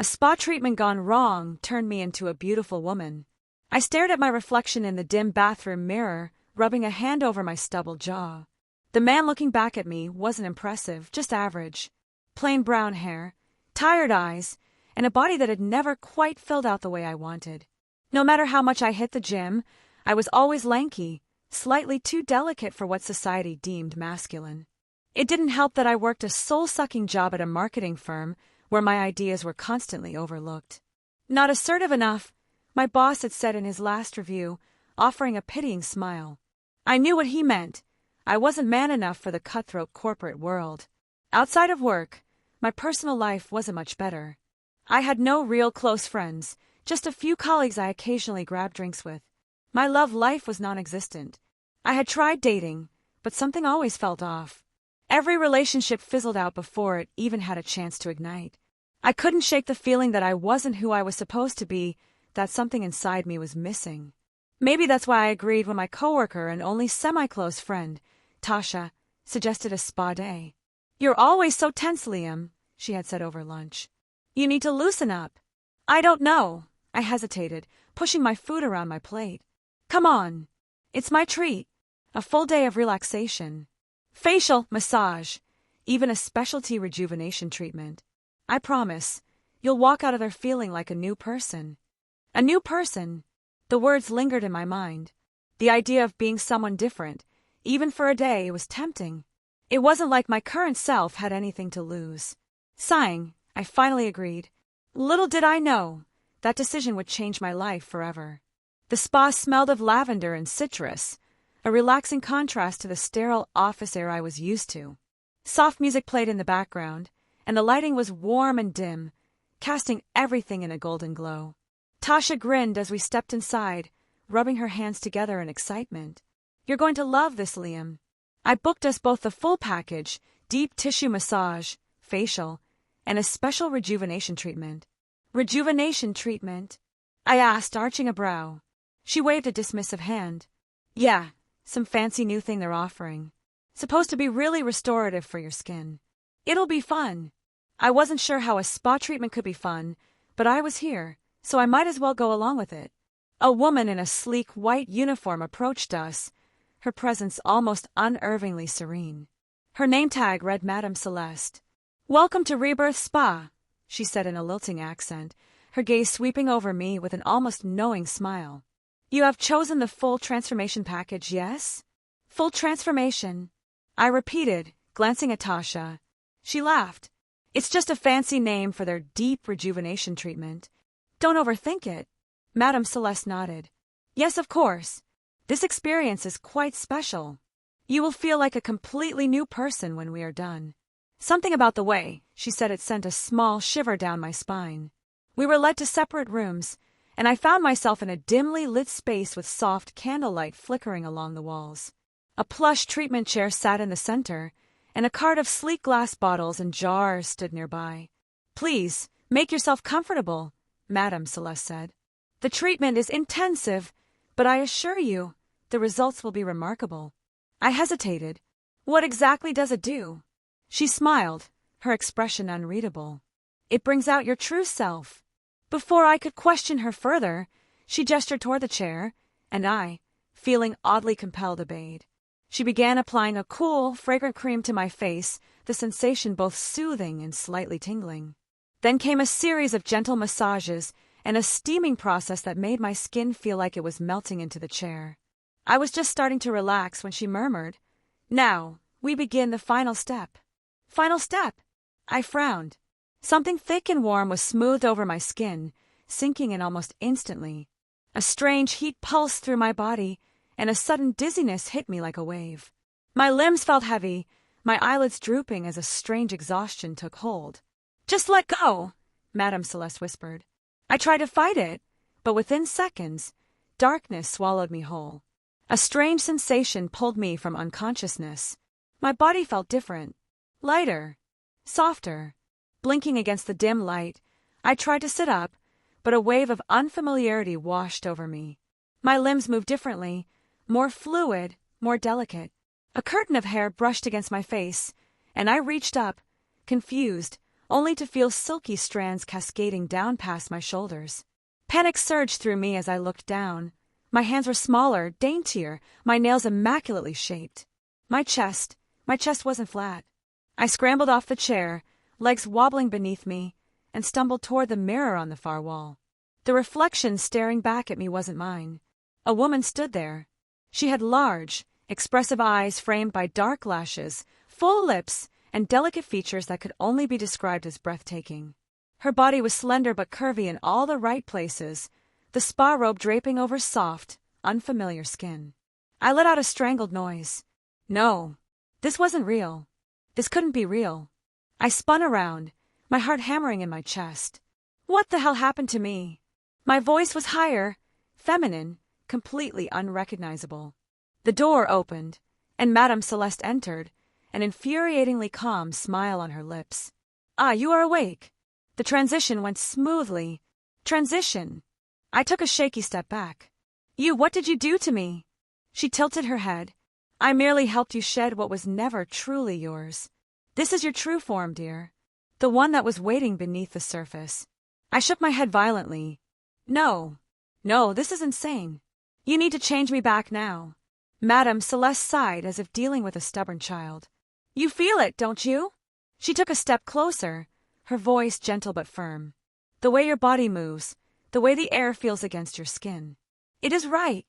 A spa treatment gone wrong turned me into a beautiful woman. I stared at my reflection in the dim bathroom mirror, rubbing a hand over my stubbled jaw. The man looking back at me wasn't impressive, just average. Plain brown hair, tired eyes, and a body that had never quite filled out the way I wanted. No matter how much I hit the gym, I was always lanky, slightly too delicate for what society deemed masculine. It didn't help that I worked a soul-sucking job at a marketing firm where my ideas were constantly overlooked. Not assertive enough, my boss had said in his last review, offering a pitying smile. I knew what he meant. I wasn't man enough for the cutthroat corporate world. Outside of work, my personal life wasn't much better. I had no real close friends, just a few colleagues I occasionally grabbed drinks with. My love life was non-existent. I had tried dating, but something always felt off. Every relationship fizzled out before it even had a chance to ignite. I couldn't shake the feeling that I wasn't who I was supposed to be, that something inside me was missing. Maybe that's why I agreed when my coworker and only semi-close friend, Tasha, suggested a spa day. "You're always so tense, Liam," she had said over lunch. "You need to loosen up." "I don't know," I hesitated, pushing my food around my plate. "Come on. It's my treat. A full day of relaxation. Facial, massage, even a specialty rejuvenation treatment. I promise, you'll walk out of there feeling like a new person." A new person. The words lingered in my mind. The idea of being someone different, even for a day, was tempting. It wasn't like my current self had anything to lose. Sighing, I finally agreed. Little did I know, that decision would change my life forever. The spa smelled of lavender and citrus, a relaxing contrast to the sterile office air I was used to. Soft music played in the background, and the lighting was warm and dim, casting everything in a golden glow. Tasha grinned as we stepped inside, rubbing her hands together in excitement. "You're going to love this, Liam." I booked us both the full package, deep tissue massage, facial, and a special rejuvenation treatment. "Rejuvenation treatment?" I asked, arching a brow. She waved a dismissive hand. "Yeah, some fancy new thing they're offering. Supposed to be really restorative for your skin. It'll be fun." I wasn't sure how a spa treatment could be fun, but I was here, so I might as well go along with it. A woman in a sleek white uniform approached us, her presence almost unnervingly serene. Her name tag read Madame Celeste. "Welcome to Rebirth Spa," she said in a lilting accent, her gaze sweeping over me with an almost knowing smile. "You have chosen the full transformation package, yes?" "Full transformation," I repeated, glancing at Tasha. She laughed. "It's just a fancy name for their deep rejuvenation treatment. Don't overthink it." Madame Celeste nodded. "Yes, of course. This experience is quite special. You will feel like a completely new person when we are done." Something about the way she said it sent a small shiver down my spine. We were led to separate rooms, and I found myself in a dimly lit space with soft candlelight flickering along the walls. A plush treatment chair sat in the center, and a cart of sleek glass bottles and jars stood nearby. "Please, make yourself comfortable," Madame Celeste said. "The treatment is intensive, but I assure you, the results will be remarkable." I hesitated. "What exactly does it do?" She smiled, her expression unreadable. "It brings out your true self." Before I could question her further, she gestured toward the chair, and I, feeling oddly compelled, obeyed. She began applying a cool, fragrant cream to my face, the sensation both soothing and slightly tingling. Then came a series of gentle massages and a steaming process that made my skin feel like it was melting into the chair. I was just starting to relax when she murmured, "Now, we begin the final step." "Final step?" I frowned. Something thick and warm was smoothed over my skin, sinking in almost instantly. A strange heat pulsed through my body, and a sudden dizziness hit me like a wave. My limbs felt heavy, my eyelids drooping as a strange exhaustion took hold. "Just let go," Madame Celeste whispered. I tried to fight it, but within seconds, darkness swallowed me whole. A strange sensation pulled me from unconsciousness. My body felt different, lighter, softer. Blinking against the dim light, I tried to sit up, but a wave of unfamiliarity washed over me. My limbs moved differently, more fluid, more delicate. A curtain of hair brushed against my face, and I reached up, confused, only to feel silky strands cascading down past my shoulders. Panic surged through me as I looked down. My hands were smaller, daintier, my nails immaculately shaped. My chest wasn't flat. I scrambled off the chair, legs wobbling beneath me, and stumbled toward the mirror on the far wall. The reflection staring back at me wasn't mine. A woman stood there. She had large, expressive eyes framed by dark lashes, full lips, and delicate features that could only be described as breathtaking. Her body was slender but curvy in all the right places, the spa robe draping over soft, unfamiliar skin. I let out a strangled noise. No, this wasn't real. This couldn't be real. I spun around, my heart hammering in my chest. What the hell happened to me? My voice was higher, feminine, completely unrecognizable. The door opened, and Madame Celeste entered, an infuriatingly calm smile on her lips. "Ah, you are awake." The transition went smoothly. Transition. I took a shaky step back. What did you do to me?" She tilted her head. "I merely helped you shed what was never truly yours. This is your true form, dear. The one that was waiting beneath the surface." I shook my head violently. No, this is insane. You need to change me back now." Madame Celeste sighed as if dealing with a stubborn child. "You feel it, don't you?" She took a step closer, her voice gentle but firm. "The way your body moves, the way the air feels against your skin. It is right."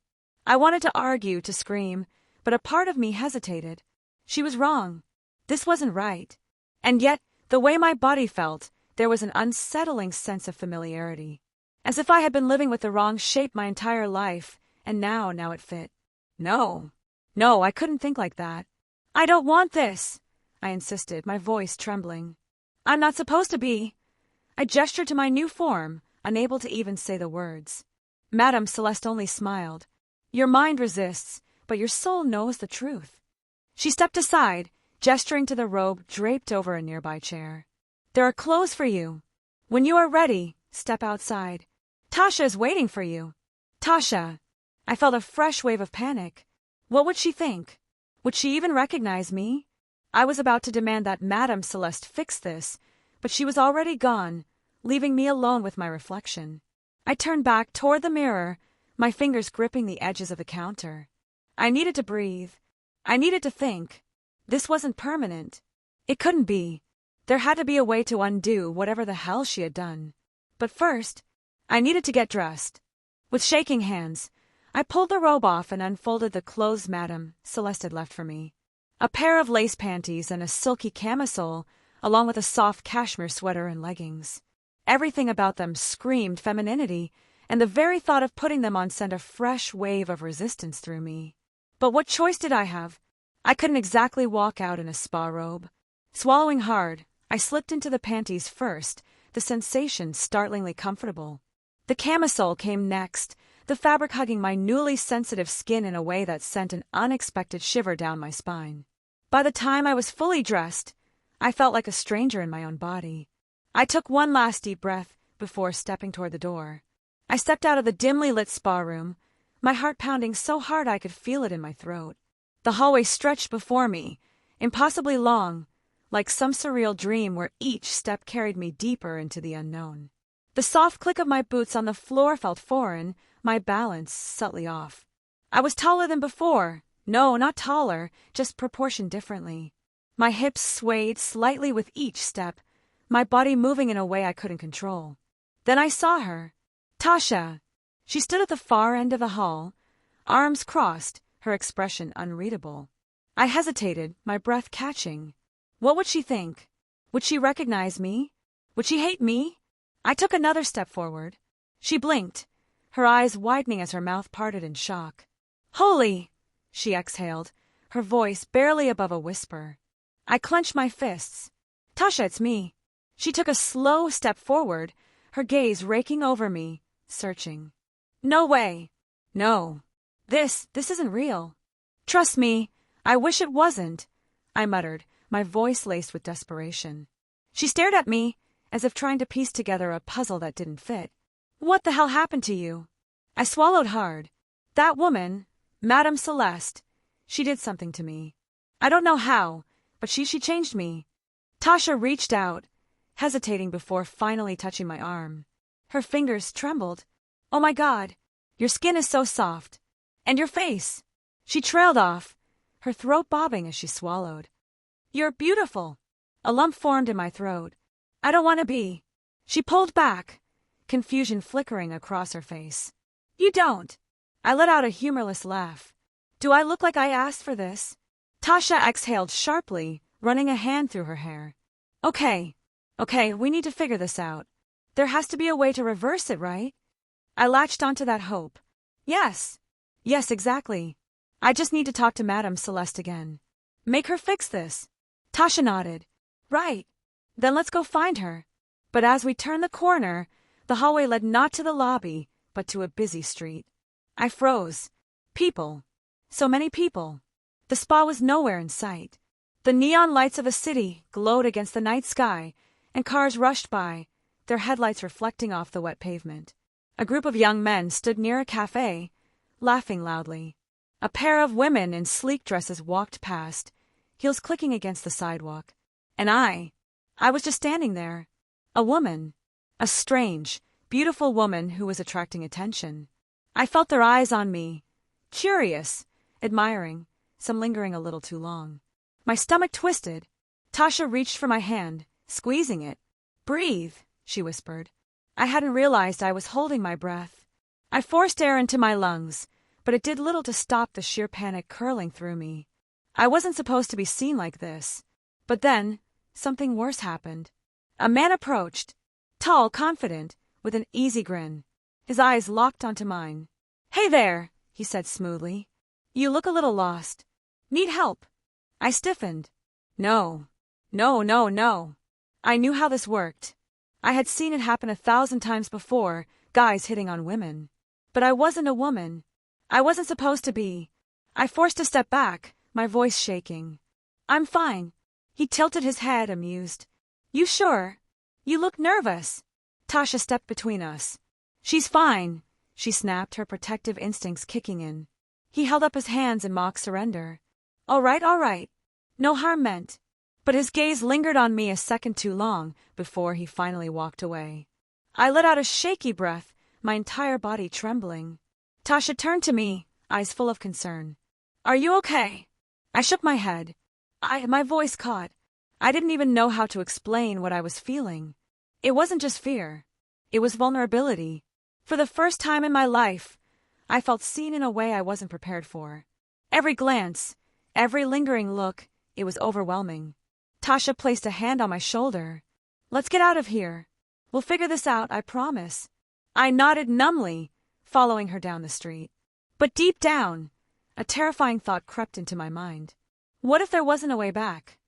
I wanted to argue, to scream, but a part of me hesitated. She was wrong. This wasn't right. And yet, the way my body felt, there was an unsettling sense of familiarity. As if I had been living with the wrong shape my entire life, and now it fit. No, I couldn't think like that. "I don't want this," I insisted, my voice trembling. "I'm not supposed to be." I gestured to my new form, unable to even say the words. Madame Celeste only smiled. "Your mind resists, but your soul knows the truth." She stepped aside, gesturing to the robe draped over a nearby chair. "There are clothes for you. When you are ready, step outside. Tasha is waiting for you." Tasha! I felt a fresh wave of panic. What would she think? Would she even recognize me? I was about to demand that Madame Celeste fix this, but she was already gone, leaving me alone with my reflection. I turned back toward the mirror, my fingers gripping the edges of the counter. I needed to breathe. I needed to think. This wasn't permanent. It couldn't be. There had to be a way to undo whatever the hell she had done. But first, I needed to get dressed. With shaking hands, I pulled the robe off and unfolded the clothes Madame Celeste had left for me. A pair of lace panties and a silky camisole, along with a soft cashmere sweater and leggings. Everything about them screamed femininity, and the very thought of putting them on sent a fresh wave of resistance through me. But what choice did I have? I couldn't exactly walk out in a spa robe. Swallowing hard, I slipped into the panties first, the sensation startlingly comfortable. The camisole came next, the fabric hugging my newly sensitive skin in a way that sent an unexpected shiver down my spine. By the time I was fully dressed, I felt like a stranger in my own body. I took one last deep breath before stepping toward the door. I stepped out of the dimly lit spa room, my heart pounding so hard I could feel it in my throat. The hallway stretched before me, impossibly long, like some surreal dream where each step carried me deeper into the unknown. The soft click of my boots on the floor felt foreign, my balance subtly off. I was taller than before. No, not taller, just proportioned differently. My hips swayed slightly with each step, my body moving in a way I couldn't control. Then I saw her. Tasha! She stood at the far end of the hall, arms crossed, her expression unreadable. I hesitated, my breath catching. What would she think? Would she recognize me? Would she hate me? I took another step forward. She blinked, her eyes widening as her mouth parted in shock. "Holy!" she exhaled, her voice barely above a whisper. I clenched my fists. "Tasha, it's me." She took a slow step forward, her gaze raking over me, searching. "No way. No. This isn't real." "Trust me, I wish it wasn't," I muttered, my voice laced with desperation. She stared at me, as if trying to piece together a puzzle that didn't fit. "What the hell happened to you?" I swallowed hard. That woman, Madame Celeste, she did something to me. I don't know how, but she changed me. Tasha reached out, hesitating before finally touching my arm. Her fingers trembled. "Oh my God, your skin is so soft. And your face." She trailed off, her throat bobbing as she swallowed. "You're beautiful." A lump formed in my throat. "I don't want to be." She pulled back, confusion flickering across her face. "You don't." I let out a humorless laugh. "Do I look like I asked for this?" Tasha exhaled sharply, running a hand through her hair. Okay, we need to figure this out. There has to be a way to reverse it, right?" I latched onto that hope. Yes, exactly. I just need to talk to Madame Celeste again. Make her fix this. Tasha nodded. Right. Then let's go find her. But as we turned the corner, the hallway led not to the lobby, but to a busy street. I froze. People. So many people. The spa was nowhere in sight. The neon lights of a city glowed against the night sky, and cars rushed by, their headlights reflecting off the wet pavement. A group of young men stood near a cafe, laughing loudly. A pair of women in sleek dresses walked past, heels clicking against the sidewalk. And I was just standing there. A woman. A strange, beautiful woman who was attracting attention. I felt their eyes on me. Curious, admiring, some lingering a little too long. My stomach twisted. Tasha reached for my hand, squeezing it. Breathe, she whispered. I hadn't realized I was holding my breath. I forced air into my lungs, but it did little to stop the sheer panic curling through me. I wasn't supposed to be seen like this. But then, something worse happened. A man approached, tall, confident, with an easy grin. His eyes locked onto mine. Hey there, he said smoothly. You look a little lost. Need help? I stiffened. No. I knew how this worked. I had seen it happen 1,000 times before, guys hitting on women. But I wasn't a woman. I wasn't supposed to be. I forced a step back, my voice shaking. I'm fine. He tilted his head, amused. You sure? You look nervous. Tasha stepped between us. She's fine, she snapped, her protective instincts kicking in. He held up his hands in mock surrender. All right. No harm meant. But his gaze lingered on me a second too long before he finally walked away. I let out a shaky breath, my entire body trembling. Tasha turned to me, eyes full of concern. Are you okay? I shook my head. My voice caught. I didn't even know how to explain what I was feeling. It wasn't just fear. It was vulnerability. For the first time in my life, I felt seen in a way I wasn't prepared for. Every glance, every lingering look, it was overwhelming. Tasha placed a hand on my shoulder. Let's get out of here. We'll figure this out, I promise. I nodded numbly, following her down the street. But deep down, a terrifying thought crept into my mind. What if there wasn't a way back?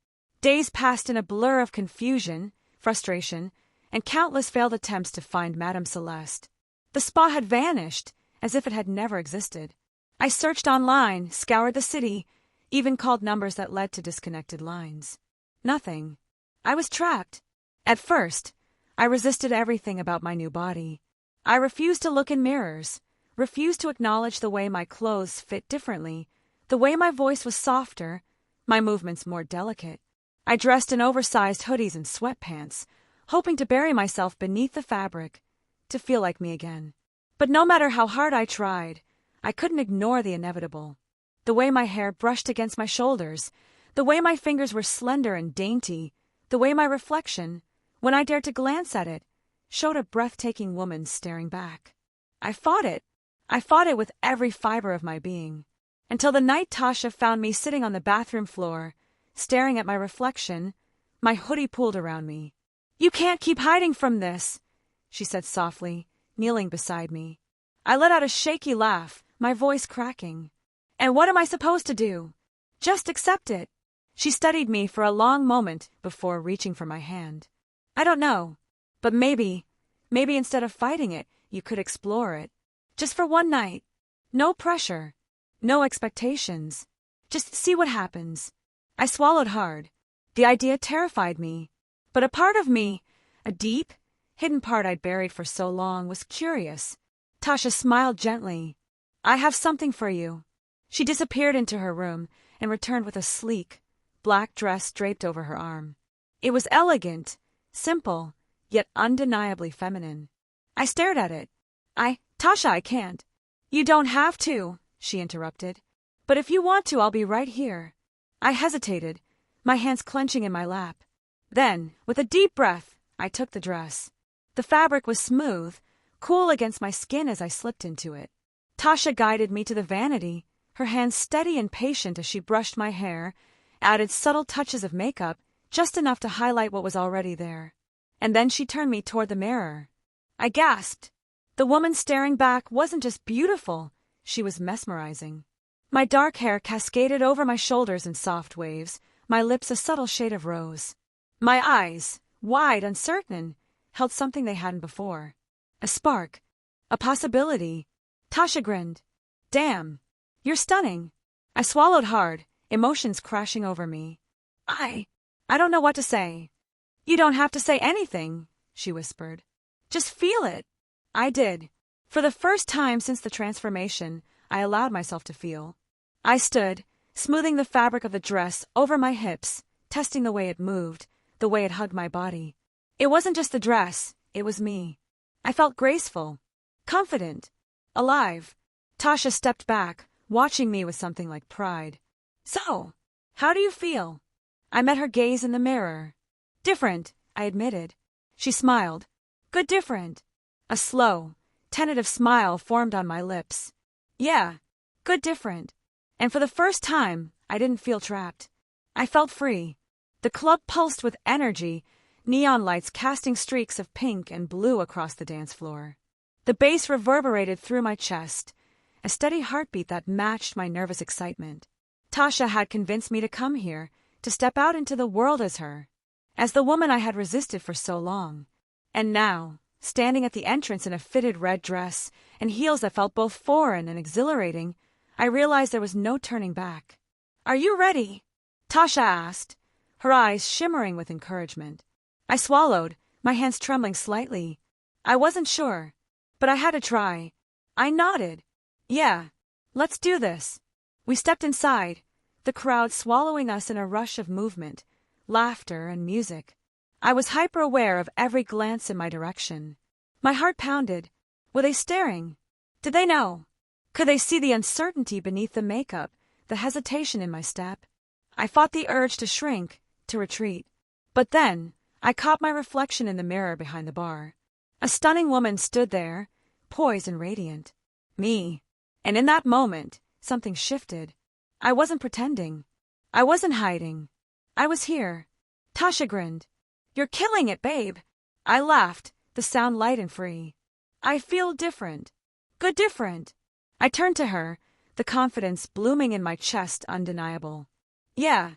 Days passed in a blur of confusion, frustration, and countless failed attempts to find Madame Celeste. The spa had vanished, as if it had never existed. I searched online, scoured the city, even called numbers that led to disconnected lines. Nothing. I was trapped. At first, I resisted everything about my new body. I refused to look in mirrors, refused to acknowledge the way my clothes fit differently, the way my voice was softer, my movements more delicate. I dressed in oversized hoodies and sweatpants, hoping to bury myself beneath the fabric, to feel like me again. But no matter how hard I tried, I couldn't ignore the inevitable. The way my hair brushed against my shoulders, the way my fingers were slender and dainty, the way my reflection, when I dared to glance at it, showed a breathtaking woman staring back. I fought it with every fiber of my being, until the night Tasha found me sitting on the bathroom floor, staring at my reflection, my hoodie pulled around me. You can't keep hiding from this, she said softly, kneeling beside me. I let out a shaky laugh, my voice cracking. And what am I supposed to do? Just accept it. She studied me for a long moment before reaching for my hand. I don't know, but maybe instead of fighting it, you could explore it. Just for one night. No pressure. No expectations. Just see what happens. I swallowed hard. The idea terrified me. But a part of me, a deep, hidden part I'd buried for so long, was curious. Tasha smiled gently. I have something for you. She disappeared into her room and returned with a sleek, black dress draped over her arm. It was elegant, Simple, yet undeniably feminine. I stared at it. Tasha, I can't. You don't have to, she interrupted. But if you want to, I'll be right here. I hesitated, my hands clenching in my lap. Then, with a deep breath, I took the dress. The fabric was smooth, cool against my skin as I slipped into it. Tasha guided me to the vanity, her hands steady and patient as she brushed my hair, added subtle touches of makeup, just enough to highlight what was already there. And then she turned me toward the mirror. I gasped. The woman staring back wasn't just beautiful, she was mesmerizing. My dark hair cascaded over my shoulders in soft waves, my lips a subtle shade of rose. My eyes, wide, uncertain, held something they hadn't before. A spark. A possibility. Tasha grinned. Damn. You're stunning. I swallowed hard, emotions crashing over me. I don't know what to say. You don't have to say anything, she whispered. Just feel it. I did. For the first time since the transformation, I allowed myself to feel. I stood, smoothing the fabric of the dress over my hips, testing the way it moved, the way it hugged my body. It wasn't just the dress, it was me. I felt graceful, confident, alive. Tasha stepped back, watching me with something like pride. So, how do you feel? I met her gaze in the mirror. Different, I admitted. She smiled. Good different. A slow, tentative smile formed on my lips. Yeah, good different. And for the first time, I didn't feel trapped. I felt free. The club pulsed with energy, neon lights casting streaks of pink and blue across the dance floor. The bass reverberated through my chest, a steady heartbeat that matched my nervous excitement. Tasha had convinced me to come here, to step out into the world as her, as the woman I had resisted for so long. And now, standing at the entrance in a fitted red dress and heels that felt both foreign and exhilarating, I realized there was no turning back. Are you ready? Tasha asked, her eyes shimmering with encouragement. I swallowed, my hands trembling slightly. I wasn't sure, but I had to try. I nodded. Yeah, let's do this. We stepped inside, the crowd swallowing us in a rush of movement, laughter, and music. I was hyper-aware of every glance in my direction. My heart pounded. Were they staring? Did they know? Could they see the uncertainty beneath the makeup, the hesitation in my step? I fought the urge to shrink, to retreat. But then, I caught my reflection in the mirror behind the bar. A stunning woman stood there, poised and radiant. Me. And in that moment, something shifted. I wasn't pretending. I wasn't hiding. I was here. Tasha grinned. You're killing it, babe. I laughed, the sound light and free. I feel different. Good different. I turned to her, the confidence blooming in my chest undeniable. Yeah,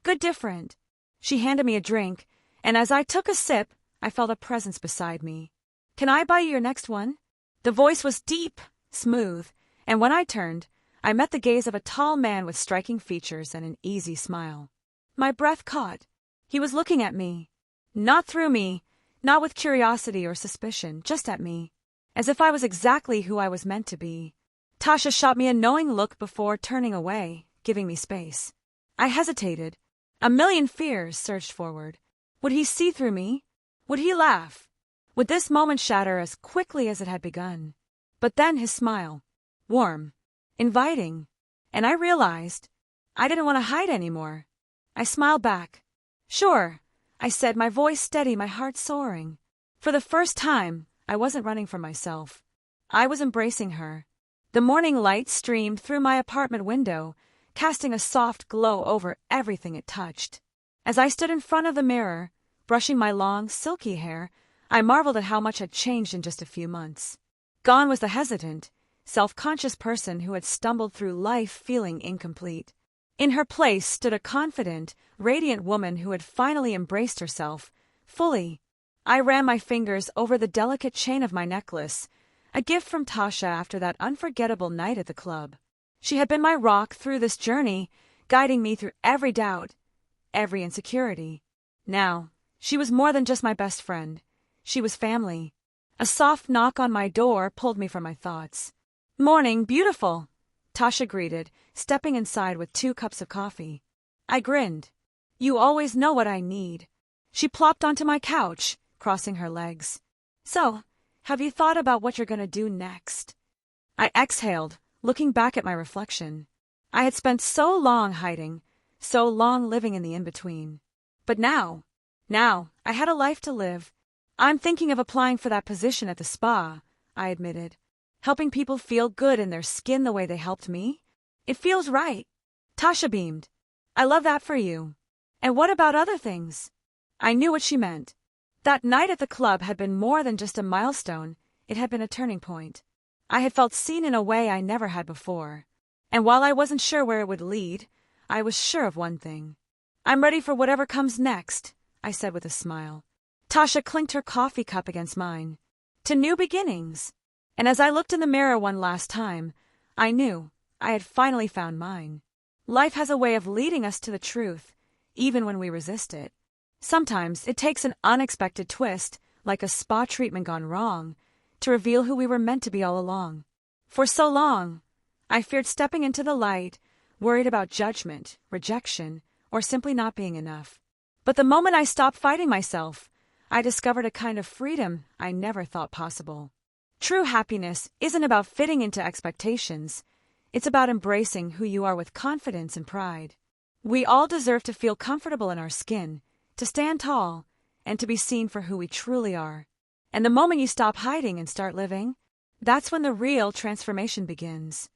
good different. She handed me a drink, and as I took a sip, I felt a presence beside me. Can I buy you your next one? The voice was deep, smooth, and when I turned, I met the gaze of a tall man with striking features and an easy smile. My breath caught. He was looking at me. Not through me, not with curiosity or suspicion, just at me, as if I was exactly who I was meant to be. Tasha shot me a knowing look before turning away, giving me space. I hesitated. A million fears surged forward. Would he see through me? Would he laugh? Would this moment shatter as quickly as it had begun? But then his smile. Warm. Inviting. And I realized I didn't want to hide anymore. I smiled back. Sure, I said, my voice steady, my heart soaring. For the first time, I wasn't running from myself. I was embracing her. The morning light streamed through my apartment window, casting a soft glow over everything it touched. As I stood in front of the mirror, brushing my long, silky hair, I marveled at how much had changed in just a few months. Gone was the hesitant, self-conscious person who had stumbled through life feeling incomplete. In her place stood a confident, radiant woman who had finally embraced herself, fully. I ran my fingers over the delicate chain of my necklace, a gift from Tasha after that unforgettable night at the club. She had been my rock through this journey, guiding me through every doubt, every insecurity. Now, she was more than just my best friend. She was family. A soft knock on my door pulled me from my thoughts. "Morning, beautiful," Tasha greeted, stepping inside with 2 cups of coffee. I grinned. "You always know what I need." She plopped onto my couch, crossing her legs. So, have you thought about what you're gonna do next? I exhaled, looking back at my reflection. I had spent so long hiding, so long living in the in-between. But now, I had a life to live. I'm thinking of applying for that position at the spa, I admitted. Helping people feel good in their skin the way they helped me? It feels right. Tasha beamed. I love that for you. And what about other things? I knew what she meant. That night at the club had been more than just a milestone, it had been a turning point. I had felt seen in a way I never had before. And while I wasn't sure where it would lead, I was sure of one thing. I'm ready for whatever comes next, I said with a smile. Tasha clinked her coffee cup against mine. To new beginnings. And as I looked in the mirror one last time, I knew I had finally found mine. Life has a way of leading us to the truth, even when we resist it. Sometimes it takes an unexpected twist, like a spa treatment gone wrong, to reveal who we were meant to be all along. For so long, I feared stepping into the light, worried about judgment, rejection, or simply not being enough. But the moment I stopped fighting myself, I discovered a kind of freedom I never thought possible. True happiness isn't about fitting into expectations. It's about embracing who you are with confidence and pride. We all deserve to feel comfortable in our skin, to stand tall, and to be seen for who we truly are. And the moment you stop hiding and start living, that's when the real transformation begins.